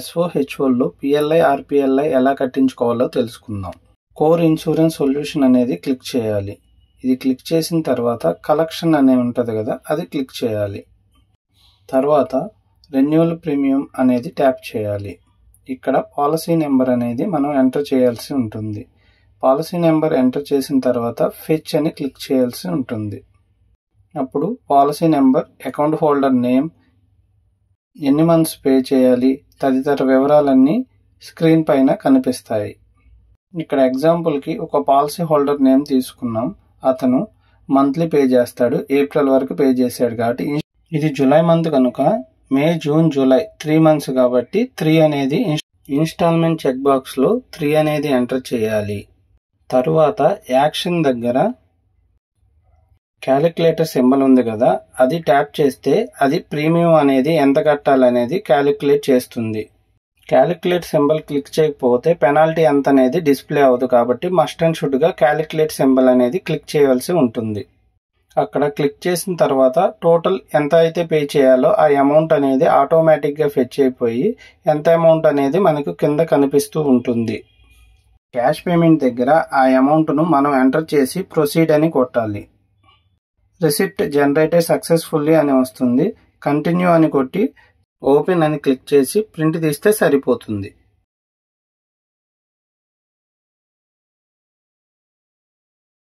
SOHOలో PLI, RPLI ఎలా కట్టించుకోవాలో తెలుసుకుందాం. Core insurance solution అనేది క్లిక్ చేయాలి. ఇది క్లిక్ చేసిన తర్వాత కలెక్షన్ అనే ఉంటుంది కదా, అది క్లిక్ చేయాలి. తర్వాత రెన్యువల్ ప్రీమియం అనేది ట్యాప్ చేయాలి. ఇక్కడ పాలసీ నెంబర్ అనేది మనం ఎంటర్ చేయాల్సి ఉంటుంది. పాలసీ నెంబర్ ఎంటర్ చేసిన తర్వాత ఫెచ్ అని క్లిక్ చేయాల్సి ఉంటుంది. అప్పుడు policy number, account holder name, ఎన్ని మంత్స్ పే చేయాలి తదితర వివరాలన్నీ స్క్రీన్ పైన కనిపిస్తాయి. ఇక్కడ ఎగ్జాంపుల్కి ఒక పాలసీ హోల్డర్ నేమ్ తీసుకున్నాం. అతను మంత్లీ పే చేస్తాడు, ఏప్రిల్ వరకు పే చేశాడు కాబట్టి ఇది జూలై మంత్ కనుక మే, జూన్, జూలై 3 months కాబట్టి 3 అనేది ఇన్స్టాల్మెంట్ చెక్ బాక్స్లో 3 అనేది ఎంటర్ చేయాలి. తరువాత యాక్షన్ దగ్గర క్యాలిక్యులేటర్ సింబల్ ఉంది కదా, అది ట్యాప్ చేస్తే అది ప్రీమియం అనేది ఎంత కట్టాలనేది క్యాలిక్యులేట్ చేస్తుంది. క్యాలిక్యులేట్ సింబల్ క్లిక్ చేయకపోతే పెనాల్టీ ఎంత అనేది డిస్ప్లే అవ్వదు కాబట్టి మస్ట్ అండ్ షుడ్గా క్యాలిక్యులేట్ సింబల్ అనేది క్లిక్ చేయవలసి ఉంటుంది. అక్కడ క్లిక్ చేసిన తర్వాత టోటల్ ఎంత అయితే పే చేయాలో ఆ అమౌంట్ అనేది ఆటోమేటిక్గా ఫెచ్ అయిపోయి ఎంత అమౌంట్ అనేది మనకు కింద కనిపిస్తూ ఉంటుంది. క్యాష్ పేమెంట్ దగ్గర ఆ అమౌంట్ను మనం ఎంటర్ చేసి ప్రొసీడ్ అని కొట్టాలి. రిసిప్ట్ జనరేటెడ్ సక్సెస్ఫుల్లీ అని వస్తుంది. కంటిన్యూ అని కొట్టి ఓపెన్ అని క్లిక్ చేసి ప్రింట్ తీస్తే సరిపోతుంది.